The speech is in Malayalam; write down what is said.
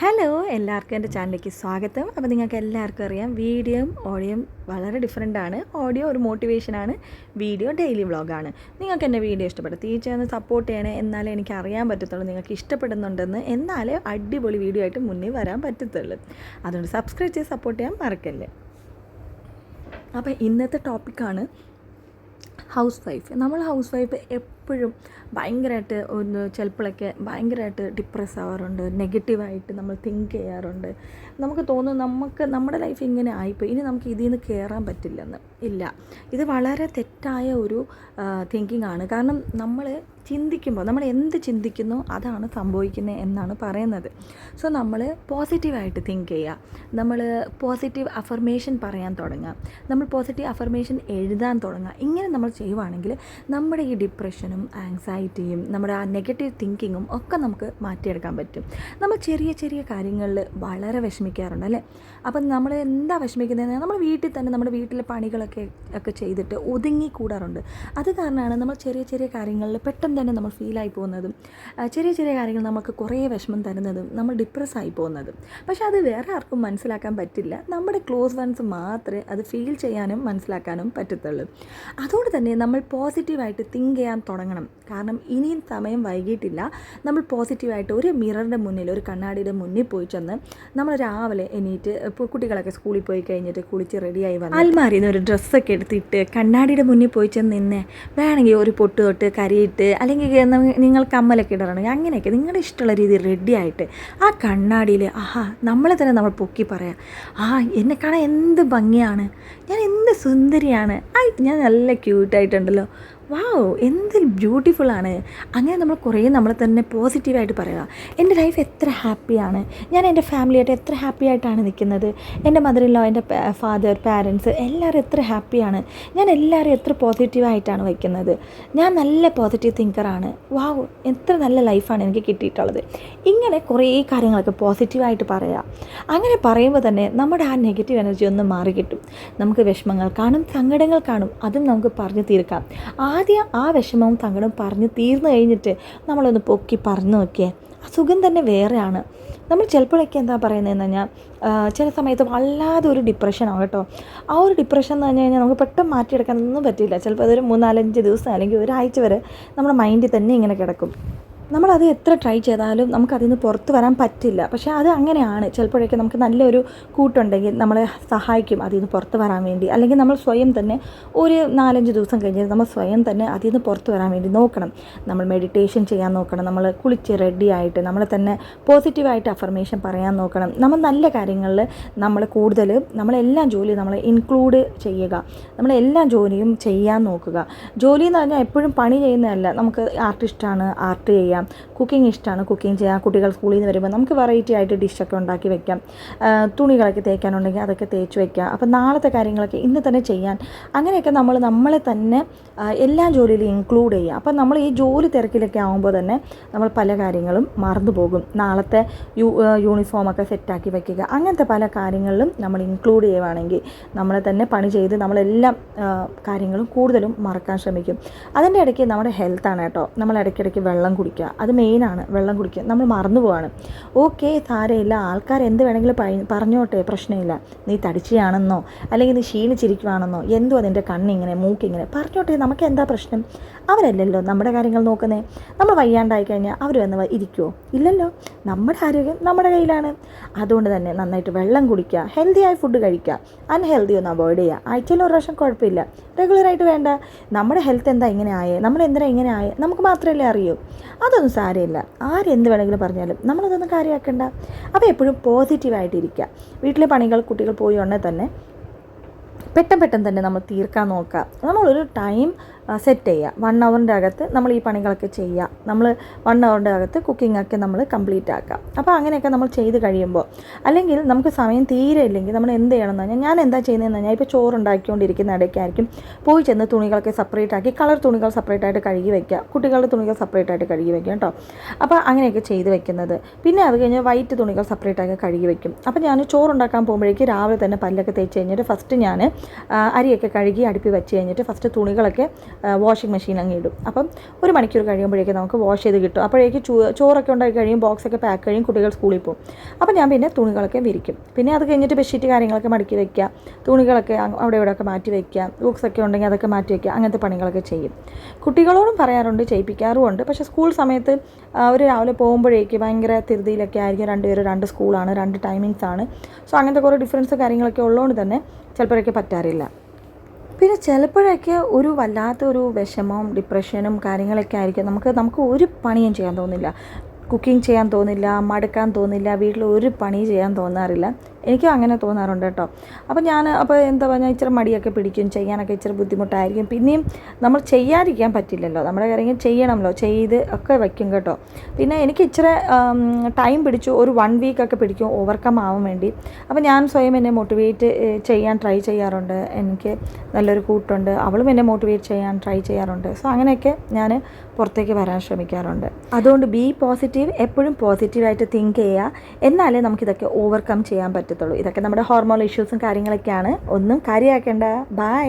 ഹലോ, എല്ലാവർക്കും എൻ്റെ ചാനലിലേക്ക് സ്വാഗതം. അപ്പോൾ നിങ്ങൾക്ക് എല്ലാവർക്കും അറിയാം, വീഡിയോയും ഓഡിയോയും വളരെ ഡിഫറെൻ്റാണ്. ഓഡിയോ ഒരു മോട്ടിവേഷനാണ്, വീഡിയോ ഡെയിലി വ്ളോഗാണ്. നിങ്ങൾക്ക് എൻ്റെ വീഡിയോ ഇഷ്ടപ്പെട്ടു തീർച്ചയായും സപ്പോർട്ട് ചെയ്യണേ. എന്നാലേ എനിക്ക് അറിയാൻ പറ്റത്തുള്ളൂ നിങ്ങൾക്ക് ഇഷ്ടപ്പെടുന്നുണ്ടെന്ന്. എന്നാലേ അടിപൊളി വീഡിയോ ആയിട്ട് മുന്നിൽ വരാൻ പറ്റത്തുള്ളൂ. അതുകൊണ്ട് സബ്സ്ക്രൈബ് ചെയ്ത് സപ്പോർട്ട് ചെയ്യാൻ മറക്കല്ലേ. അപ്പോൾ ഇന്നത്തെ ടോപ്പിക്കാണ് ഹൗസ് വൈഫ്. നമ്മൾ ഹൗസ് വൈഫ് എപ്പോഴും ഭയങ്കരമായിട്ട് ചിലപ്പോഴൊക്കെ ഭയങ്കരമായിട്ട് ഡിപ്രസ് ആവാറുണ്ട്, നെഗറ്റീവായിട്ട് നമ്മൾ തിങ്ക് ചെയ്യാറുണ്ട്. നമുക്ക് തോന്നും നമ്മുടെ ലൈഫ് ഇങ്ങനെ ആയിപ്പോയി, ഇനി നമുക്ക് ഇതിൽ നിന്ന് കയറാൻ പറ്റില്ലെന്ന്. ഇല്ല, ഇത് വളരെ തെറ്റായ ഒരു തിങ്കിങ് ആണ്. കാരണം നമ്മൾ ചിന്തിക്കുമ്പോൾ നമ്മൾ എന്ത് ചിന്തിക്കുന്നോ അതാണ് സംഭവിക്കുന്നത് എന്നാണ് പറയുന്നത്. സോ നമ്മൾ പോസിറ്റീവായിട്ട് തിങ്ക് ചെയ്യുക, നമ്മൾ പോസിറ്റീവ് അഫർമേഷൻ പറയാൻ തുടങ്ങുക, നമ്മൾ പോസിറ്റീവ് അഫർമേഷൻ എഴുതാൻ തുടങ്ങുക. ഇങ്ങനെ നമ്മൾ ചെയ്യുവാണെങ്കിൽ നമ്മുടെ ഈ ഡിപ്രഷനും ആങ്സൈറ്റിയും നമ്മുടെ ആ നെഗറ്റീവ് തിങ്കിങ്ങും ഒക്കെ നമുക്ക് മാറ്റിയെടുക്കാൻ പറ്റും. നമ്മൾ ചെറിയ ചെറിയ കാര്യങ്ങളിൽ വളരെ വിഷമിക്കാറുണ്ട് അല്ലേ. അപ്പം നമ്മൾ എന്താ വിഷമിക്കുന്നതെന്ന് നമ്മൾ വീട്ടിൽ തന്നെ നമ്മുടെ വീട്ടിലെ പണികളൊക്കെ ചെയ്തിട്ട് ഒതുങ്ങിക്കൂടാറുണ്ട്. അത് കാരണമാണ് നമ്മൾ ചെറിയ ചെറിയ കാര്യങ്ങളിൽ പെട്ടെന്ന് തന്നെ നമ്മൾ ഫീലായി പോകുന്നതും ചെറിയ ചെറിയ കാര്യങ്ങൾ നമുക്ക് കുറേ വിഷമം തരുന്നതും നമ്മൾ ഡിപ്രസ് ആയി പോകുന്നതും. പക്ഷേ അത് വേറെ ആർക്കും മനസ്സിലാക്കാൻ പറ്റില്ല. നമ്മുടെ ക്ലോസ് വൺസ് മാത്രമേ അത് ഫീൽ ചെയ്യാനും മനസ്സിലാക്കാനും പറ്റത്തുള്ളൂ. അതുകൊണ്ട് തന്നെ നമ്മൾ പോസിറ്റീവായിട്ട് തിങ്ക് ചെയ്യാൻ തുടങ്ങണം. കാരണം ഇനിയും സമയം വൈകിട്ടില്ല. നമ്മൾ പോസിറ്റീവായിട്ട് ഒരു മിററിൻ്റെ മുന്നിൽ, ഒരു കണ്ണാടിയുടെ മുന്നിൽ പോയി ചെന്ന് നമ്മൾ രാവിലെ എണീറ്റ്, ഇപ്പോൾ കുട്ടികളൊക്കെ സ്കൂളിൽ പോയി കഴിഞ്ഞിട്ട് കുളിച്ച് റെഡിയായി വന്ന് അൽമാരിയിൽ നിന്ന് ഒരു ഡ്രസ്സൊക്കെ എടുത്തിട്ട് കണ്ണാടിയുടെ മുന്നിൽ പോയി ചെന്ന് നിന്ന് വേണമെങ്കിൽ ഒരു പൊട്ട് തൊട്ട് കരിയിട്ട് അല്ലെങ്കിൽ നിങ്ങൾ കമ്മലൊക്കെ ഇടണമെങ്കിൽ അങ്ങനെയൊക്കെ നിങ്ങളുടെ ഇഷ്ടമുള്ള രീതിയിൽ റെഡിയായിട്ട് ആ കണ്ണാടിയിൽ നമ്മളെ തന്നെ നമ്മൾ പൊക്കി പറയാം, എന്നെ കാണാൻ എന്ത് ഭംഗിയാണ്, ഞാൻ എന്ത് സുന്ദരിയാണ്, ഞാൻ നല്ല ക്യൂട്ടായിട്ടുണ്ടല്ലോ, വാവ് എന്ത് ബ്യൂട്ടിഫുള്ളാണ്. അങ്ങനെ നമ്മൾ കുറേ നമ്മളെ തന്നെ പോസിറ്റീവായിട്ട് പറയുക. എൻ്റെ ലൈഫ് എത്ര ഹാപ്പിയാണ്, ഞാൻ എൻ്റെ ഫാമിലിയായിട്ട് എത്ര ഹാപ്പി ആയിട്ടാണ് നിൽക്കുന്നത്, എൻ്റെ മദർ ഇൻ ലോ, എൻ്റെ ഫാദർ, പാരൻസ് എല്ലാവരും എത്ര ഹാപ്പിയാണ്, ഞാൻ എല്ലാവരും എത്ര പോസിറ്റീവായിട്ടാണ് വയ്ക്കുന്നത്, ഞാൻ നല്ല പോസിറ്റീവ് തിങ്കറാണ്, വാവ് എത്ര നല്ല ലൈഫാണ് എനിക്ക് കിട്ടിയിട്ടുള്ളത്. ഇങ്ങനെ കുറേ കാര്യങ്ങളൊക്കെ പോസിറ്റീവായിട്ട് പറയുക. അങ്ങനെ പറയുമ്പോൾ തന്നെ നമ്മുടെ ആ നെഗറ്റീവ് എനർജി ഒന്ന് മാറിക്കിട്ടും. നമുക്ക് വിഷമങ്ങൾ കാണും, സങ്കടങ്ങൾ കാണും, അതും നമുക്ക് പറഞ്ഞു തീർക്കാം. ആദ്യം ആ വിഷമവും സങ്കടവും പറഞ്ഞ് തീർന്നു കഴിഞ്ഞിട്ട് നമ്മളൊന്ന് പൊക്കി പറഞ്ഞു നോക്കിയാൽ ആ സുഖം തന്നെ വേറെയാണ്. നമ്മൾ ചിലപ്പോഴൊക്കെ എന്താ പറയുന്നതെന്ന് പറഞ്ഞാൽ ചില സമയത്ത് വല്ലാതെ ഒരു ഡിപ്രഷനാണ് കേട്ടോ. ആ ഒരു ഡിപ്രഷൻ എന്ന് പറഞ്ഞു കഴിഞ്ഞാൽ നമുക്ക് പെട്ടെന്ന് മാറ്റിയെടുക്കാനൊന്നും പറ്റില്ല. ചിലപ്പോൾ അതൊരു 3-4-5 ദിവസം അല്ലെങ്കിൽ ഒരാഴ്ച വരെ നമ്മുടെ മൈൻഡിൽ തന്നെ ഇങ്ങനെ കിടക്കും. നമ്മളത് എത്ര ട്രൈ ചെയ്താലും നമുക്കതിൽ നിന്ന് പുറത്ത് വരാൻ പറ്റില്ല. പക്ഷേ അത് അങ്ങനെയാണ്. ചിലപ്പോഴൊക്കെ നമുക്ക് നല്ലൊരു കൂട്ടുണ്ടെങ്കിൽ നമ്മളെ സഹായിക്കും അതിൽ നിന്ന് പുറത്ത് വരാൻ വേണ്ടി. അല്ലെങ്കിൽ നമ്മൾ സ്വയം തന്നെ ഒരു 4-5 ദിവസം കഴിഞ്ഞ് നമ്മൾ സ്വയം തന്നെ അതിൽ നിന്ന് പുറത്ത് വരാൻ വേണ്ടി നോക്കണം. നമ്മൾ മെഡിറ്റേഷൻ ചെയ്യാൻ നോക്കണം, നമ്മൾ കുളിച്ച് റെഡിയായിട്ട് നമ്മളെ തന്നെ പോസിറ്റീവായിട്ട് അഫർമേഷൻ പറയാൻ നോക്കണം. നമ്മൾ നല്ല കാര്യങ്ങളിൽ നമ്മൾ കൂടുതൽ നമ്മളെല്ലാം ജോലി നമ്മൾ ഇൻക്ലൂഡ് ചെയ്യുക, നമ്മളെല്ലാം ജോലിയും ചെയ്യാൻ നോക്കുക. ജോലി എന്ന് പറഞ്ഞാൽ എപ്പോഴും പണി ചെയ്യുന്നതല്ല. നമുക്ക് ആർട്ട് ഇഷ്ടമാണ്, ആർട്ട് ചെയ്യാം, കുക്കിംഗ് ഇഷ്ടമാണ്, കുക്കിംഗ് ചെയ്യാം. കുട്ടികൾ സ്കൂളിൽ നിന്ന് വരുമ്പോൾ നമുക്ക് വെറൈറ്റി ആയിട്ട് ഡിഷൊക്കെ ഉണ്ടാക്കി വെക്കാം. തുണികളൊക്കെ തേക്കാനുണ്ടെങ്കിൽ അതൊക്കെ തേച്ച് വയ്ക്കാം. അപ്പോൾ നാളത്തെ കാര്യങ്ങളൊക്കെ ഇന്ന് തന്നെ ചെയ്യാൻ, അങ്ങനെയൊക്കെ നമ്മളെ തന്നെ എല്ലാ ജോലിയിലും ഇൻക്ലൂഡ് ചെയ്യുക. അപ്പോൾ നമ്മൾ ഈ ജോലി തിരക്കിലൊക്കെ ആകുമ്പോൾ തന്നെ നമ്മൾ പല കാര്യങ്ങളും മറന്നു പോകും. നാളത്തെ യൂണിഫോമൊക്കെ സെറ്റാക്കി വയ്ക്കുക, അങ്ങനത്തെ പല കാര്യങ്ങളിലും നമ്മൾ ഇൻക്ലൂഡ് ചെയ്യുകയാണെങ്കിൽ നമ്മളെ തന്നെ പണി ചെയ്ത് നമ്മളെല്ലാം കാര്യങ്ങളും കൂടുതലും മറക്കാൻ ശ്രമിക്കും. അതിൻ്റെ ഇടയ്ക്ക് നമ്മുടെ ഹെൽത്താണ് കേട്ടോ. നമ്മൾ ഇടയ്ക്കിടയ്ക്ക് വെള്ളം കുടിക്കുക, അത് മെയിനാണ്. വെള്ളം കുടിക്കുക നമ്മൾ മറന്നു പോവാണ്. ഓക്കെ, സാരമില്ല, ആൾക്കാർ എന്ത് വേണമെങ്കിലും പറഞ്ഞോട്ടെ, പ്രശ്നമില്ല. നീ തടിച്ചാണെന്നോ അല്ലെങ്കിൽ നീ ക്ഷീണിച്ചിരിക്കുകയാണെന്നോ, എന്തോ അതിൻ്റെ കണ്ണിങ്ങനെ മൂക്കിങ്ങനെ പറഞ്ഞോട്ടെ, നമുക്ക് എന്താ പ്രശ്നം? അവരല്ലല്ലോ നമ്മുടെ കാര്യങ്ങൾ നോക്കുന്നത്. നമ്മൾ വയ്യാണ്ടായി കഴിഞ്ഞാൽ അവർ വന്ന് ഇരിക്കുമോ? ഇല്ലല്ലോ. നമ്മുടെ ആരോഗ്യം നമ്മുടെ കയ്യിലാണ്. അതുകൊണ്ട് തന്നെ നന്നായിട്ട് വെള്ളം കുടിക്കുക, ഹെൽത്തിയായ ഫുഡ് കഴിക്കുക, അൺഹെൽത്തി ഒന്ന് അവോയ്ഡ് ചെയ്യുക. ആഴ്ചയിൽ ഒരു പ്രാവശ്യം കുഴപ്പമില്ല, റെഗുലറായിട്ട് വേണ്ട. നമ്മുടെ ഹെൽത്ത് എന്താ ഇങ്ങനെ ആയേ, നമ്മൾ എന്തിനാ ഇങ്ങനെ ആയേ നമുക്ക് മാത്രമല്ലേ അറിയൂ. അതൊന്നും സാരമില്ല, ആരെന്ത് വേണമെങ്കിലും പറഞ്ഞാലും നമ്മളതൊന്നും കാര്യമാക്കണ്ട. അപ്പോൾ എപ്പോഴും പോസിറ്റീവായിട്ടിരിക്കുക. വീട്ടിലെ പണികൾ കുട്ടികൾ പോയി ഉടനെ തന്നെ പെട്ടെന്ന് തന്നെ നമ്മൾ തീർക്കാൻ നോക്കുക. നമ്മളൊരു ടൈം സെറ്റ് ചെയ്യുക. 1 അവറിൻ്റെ അകത്ത് നമ്മൾ ഈ പണികളൊക്കെ ചെയ്യുക. നമ്മൾ 1 അവറിൻ്റെ അകത്ത് കുക്കിങ്ങൊക്കെ നമ്മൾ കംപ്ലീറ്റ് ആക്കുക. അപ്പോൾ അങ്ങനെയൊക്കെ നമ്മൾ ചെയ്ത് കഴിയുമ്പോൾ, അല്ലെങ്കിൽ നമുക്ക് സമയം തീരെ ഇല്ലെങ്കിൽ നമ്മൾ എന്ത് ചെയ്യണമെന്ന് പറഞ്ഞാൽ, ഞാൻ എന്താ ചെയ്യുന്നതെന്ന് പറഞ്ഞാൽ, ഇപ്പോൾ ചോറുണ്ടാക്കിക്കൊണ്ടിരിക്കുന്ന ഇടയ്ക്കായിരിക്കും പോയി ചെന്ന് തുണികളൊക്കെ സെപ്പറേറ്റ് ആക്കി, കളർ തുണികൾ സെപ്പറേറ്റായിട്ട് കഴുകി വയ്ക്കുക, കുട്ടികളുടെ തുണികൾ സെപ്പറേറ്റായിട്ട് കഴുകി വയ്ക്കുക കേട്ടോ. അപ്പോൾ അങ്ങനെയൊക്കെ ചെയ്ത് വെക്കുന്നത്. പിന്നെ അത് കഴിഞ്ഞ് വൈറ്റ് തുണികൾ സെപ്പറേറ്റാക്കി കഴുകി വയ്ക്കും. അപ്പോൾ ഞാൻ ചോറുണ്ടാക്കാൻ പോകുമ്പോഴേക്ക് രാവിലെ തന്നെ പല്ലൊക്കെ തേച്ച് കഴിഞ്ഞിട്ട് ഫസ്റ്റ് ഞാൻ അരിയൊക്കെ കഴുകി അടുപ്പി വെച്ച് കഴിഞ്ഞിട്ട് ഫസ്റ്റ് തുണികളൊക്കെ വാഷിംഗ് മെഷീൻ അങ്ങ് ഇടും. അപ്പം 1 മണിക്കൂർ കഴിയുമ്പോഴേക്കും നമുക്ക് വാഷ് ചെയ്ത് കിട്ടും. അപ്പോഴേക്ക് ചോറൊക്കെ ഉണ്ടാക്കി കഴിയും, ബോക്സൊക്കെ പാക്ക് കഴിയും, കുട്ടികൾ സ്കൂളിൽ പോകും. അപ്പോൾ ഞാൻ പിന്നെ തുണികളൊക്കെ വിരിക്കും. പിന്നെ അത് കഴിഞ്ഞിട്ട് ബെഡ്ഷീറ്റ് കാര്യങ്ങളൊക്കെ മടക്കി വയ്ക്കുക, തുണികളൊക്കെ അവിടെ ഇവിടെയൊക്കെ മാറ്റി വയ്ക്കുക, ബുക്സൊക്കെ ഉണ്ടെങ്കിൽ അതൊക്കെ മാറ്റി വയ്ക്കുക, അങ്ങനത്തെ പണികളൊക്കെ ചെയ്യും. കുട്ടികളോടും പറയാറുണ്ട്, ചെയ്യിപ്പിക്കാറുമുണ്ട്. പക്ഷേ സ്കൂൾ സമയത്ത് അവർ രാവിലെ പോകുമ്പോഴേക്ക് ഭയങ്കര ധൃതിയിലൊക്കെ ആയിരിക്കും. 2 പേരും 2 സ്കൂളാണ്, 2 ടൈമിങ്സ് ആണ്. സോ അങ്ങനത്തെ കുറേ ഡിഫറൻസ് കാര്യങ്ങളൊക്കെ ഉള്ളതുകൊണ്ട് തന്നെ ചിലപ്പോഴൊക്കെ പറ്റാറില്ല. പിന്നെ ചിലപ്പോഴൊക്കെ ഒരു വല്ലാത്തൊരു വിഷമവും ഡിപ്രഷനും കാര്യങ്ങളൊക്കെ ആയിരിക്കും. നമുക്ക് ഒരു പണിയും ചെയ്യാൻ തോന്നില്ല, കുക്കിംഗ് ചെയ്യാൻ തോന്നില്ല, മടുക്കാൻ തോന്നില്ല, വീട്ടിൽ ഒരു പണി ചെയ്യാൻ തോന്നാറില്ല. എനിക്കും അങ്ങനെ തോന്നാറുണ്ട് കേട്ടോ. അപ്പോൾ എന്താ പറഞ്ഞാൽ ഇച്ചിരി മടിയൊക്കെ പിടിക്കും, ചെയ്യാനൊക്കെ ഇച്ചിരി ബുദ്ധിമുട്ടായിരിക്കും. പിന്നെയും നമ്മൾ ചെയ്യാതിരിക്കാൻ പറ്റില്ലല്ലോ, നമ്മുടെ കാര്യങ്ങൾ ചെയ്യണമല്ലോ, ചെയ്ത് ഒക്കെ വയ്ക്കും കേട്ടോ. പിന്നെ എനിക്ക് ഇച്ചിരി ടൈം പിടിച്ചു, ഒരു 1 വീക്കൊക്കെ പിടിക്കും ഓവർകം ആവാൻ വേണ്ടി. അപ്പോൾ ഞാൻ സ്വയം എന്നെ മോട്ടിവേറ്റ് ചെയ്യാൻ ട്രൈ ചെയ്യാറുണ്ട്. എനിക്ക് നല്ലൊരു കൂട്ടുണ്ട്, അവളും എന്നെ മോട്ടിവേറ്റ് ചെയ്യാൻ ട്രൈ ചെയ്യാറുണ്ട്. സോ അങ്ങനെയൊക്കെ ഞാൻ പുറത്തേക്ക് വരാൻ ശ്രമിക്കാറുണ്ട്. അതുകൊണ്ട് ബി പോസിറ്റീവ്, എപ്പോഴും പോസിറ്റീവായിട്ട് തിങ്ക് ചെയ്യുക, എന്നാലേ നമുക്കിതൊക്കെ ഓവർകം ചെയ്യാൻ പറ്റത്തുള്ളൂ. ഇതൊക്കെ നമ്മുടെ ഹോർമോണൽ ഇഷ്യൂസും കാര്യങ്ങളൊക്കെയാണ്, ഒന്നും കാര്യമാക്കേണ്ട. ബൈ.